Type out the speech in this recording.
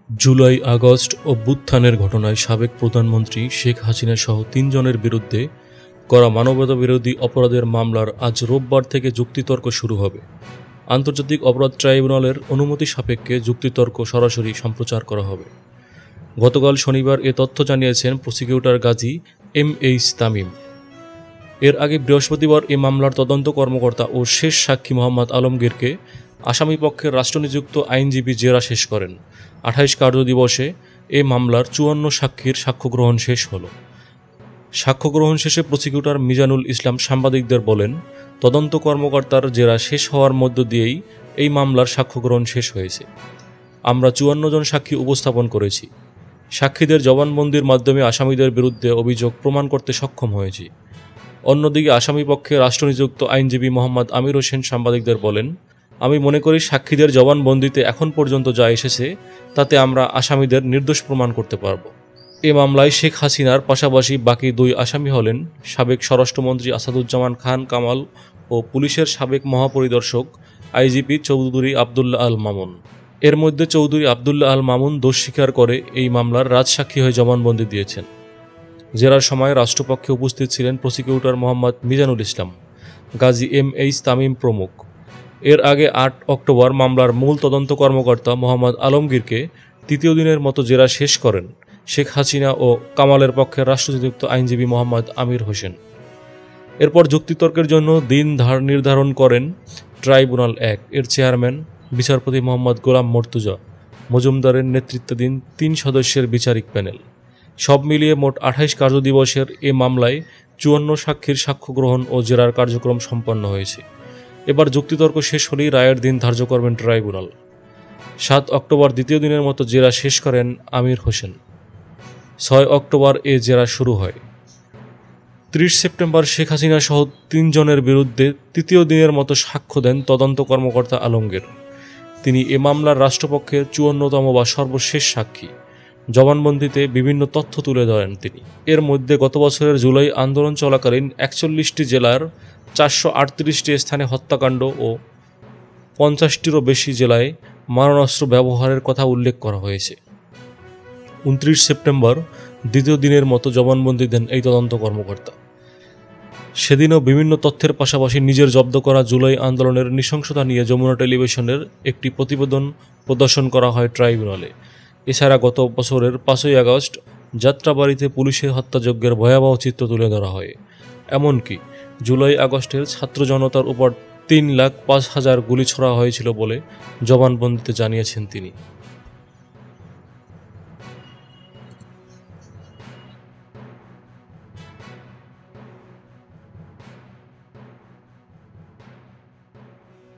July August অভ্যুত্থানের ঘটনায় সাবেক প্রধানমন্ত্রী শেখ হাসিনা সহ ৩ জনের বিরুদ্ধে করা মানবতাবিরোধী অপরাধের মামলার আজ রোববার থেকে যুক্তিতর্ক শুরু হবে। আন্তর্জাতিক অপরাধ ট্রাইব্যুনালের অনুমতি সাপেক্ষে যুক্তিতর্ক সরাসরি সম্প্রচার করা হবে। গতকাল শনিবার এ তথ্য জানিয়েছেন প্রসিকিউটর গাজী এম.এইচ. তামিম। এর আগে বৃহস্পতিবার এ মামলার তদন্ত কর্মকর্তা ও শেষ সাক্ষী মোহাম্মদ আলমগীরকে আসামিপক্ষের রাষ্ট্রনিযুক্ত আইনজীবী জেরা শেষ করেন। ২৮ কার্যদিবসে এ মামলার ৫৪ সাক্ষীর সাক্ষ্যগ্রহণ শেষ হলো। সাক্ষ্যগ্রহণ শেষে প্রসিকিউটর মিজানুল ইসলাম সাংবাদিকদের বলেন, তদন্ত কর্মকর্তার জেরা শেষ হওয়ার মধ্য দিয়েই এই মামলার সাক্ষ্যগ্রহণ শেষ হয়েছে। আমরা ৫৪ জন সাক্ষী উপস্থাপন করেছি। সাক্ষীদের জবানবন্দির মাধ্যমে আসামিদের বিরুদ্ধে অভিযোগ প্রমাণ করতে সক্ষম হয়েছি। অন্যদিকে আসামিপক্ষে রাষ্ট্রনিযুক্ত আইনজীবী মোহাম্মদ আমির হোসেন সাংবাদিকদের বলেন, আমি মনে করি সাক্ষীদের জবানবন্দিতে এখন পর্যন্ত যা এসেছে তাতে আমরা আসামিদের নির্দোষ প্রমাণ করতে পারব। এ মামলায় শেখ হাসিনার পাশাপাশি বাকি ২ আসামি হলেন সাবেক স্বরাষ্ট্রমন্ত্রী আসাদুজ্জামান খান কামাল ও পুলিশের সাবেক মহাপরিদর্শক আইজিপি চৌধুরী আবদুল্লাহ আল মামুন। এর মধ্যে চৌধুরী আবদুল্লাহ আল মামুন দোষ স্বীকার করে এই মামলার রাজসাক্ষী হয়ে জবানবন্দি দিয়েছেন। জেরার সময় রাষ্ট্রপক্ষে উপস্থিত ছিলেন প্রসিকিউটর মোহাম্মদ মিজানুল ইসলাম, গাজী এম.এইচ. তামিম প্রমুখ। এর আগে ৮ অক্টোবর মামলার মূল তদন্ত কর্মকর্তা মোহাম্মদ আলমগীরকে তৃতীয় দিনের মতো জেরা শেষ করেন শেখ হাসিনা ও কামালের পক্ষে রাষ্ট্রনিযুক্ত আইনজীবী মোহাম্মদ আমির হোসেন। এরপর যুক্তিতর্কের জন্য দিন নির্ধারণ করেন ট্রাইব্যুনাল ১ এর চেয়ারম্যান বিচারপতি মোহাম্মদ গোলাম মর্তুজা মজুমদারের নেতৃত্বাধীন ৩ সদস্যের বিচারিক প্যানেল। সব মিলিয়ে মোট ২৮ কার্যদিবসের এ মামলায় ৫৪ সাক্ষীর সাক্ষ্যগ্রহণ ও জেরার কার্যক্রম সম্পন্ন হয়েছে। এবার যুক্তিতর্ক শেষ হলেই রায়ের দিন ধার্য করবেন ট্রাইব্যুনাল। ৭ অক্টোবর দ্বিতীয় দিনের মতো জেরা শেষ করেন আমির হোসেন। ৬ অক্টোবর এ জেরা শুরু হয়। ৩০ সেপ্টেম্বর শেখ হাসিনা সহ ৩ জনের বিরুদ্ধে তৃতীয় দিনের মতো সাক্ষ্য দেন তদন্ত কর্মকর্তা আলমগীর। তিনি এ মামলার রাষ্ট্রপক্ষের ৫৪তম বা সর্বশেষ সাক্ষী। জবানবন্দিতে বিভিন্ন তথ্য তুলে ধরেন তিনি। এর মধ্যে গত বছরের জুলাই আন্দোলন চলাকালীন ৪১টি জেলার ৪৩৮টি স্থানে হত্যাকাণ্ড ও ৫০টিরও বেশি জেলায় মারণাস্ত্র ব্যবহারের কথা উল্লেখ করা হয়েছে। ২৯ সেপ্টেম্বর দ্বিতীয় দিনের মতো জবানবন্দি দেন এই তদন্ত কর্মকর্তা। সেদিনও বিভিন্ন তথ্যের পাশাপাশি নিজের জব্দ করা জুলাই আন্দোলনের নৃশংসতা নিয়ে যমুনা টেলিভিশনের একটি প্রতিবেদন প্রদর্শন করা হয় ট্রাইব্যুনালে। এছাড়া গত বছরের ৫ই আগস্ট যাত্রাবাড়িতে পুলিশের হত্যাযজ্ঞের ভয়াবহ চিত্র তুলে ধরা হয়। এমনকি জুলাই আগস্টের ছাত্র জনতার উপর ৩,৫,০০০ গুলি ছোড়া হয়েছিল বলে জবানবন্দিতে জানিয়েছেন তিনি।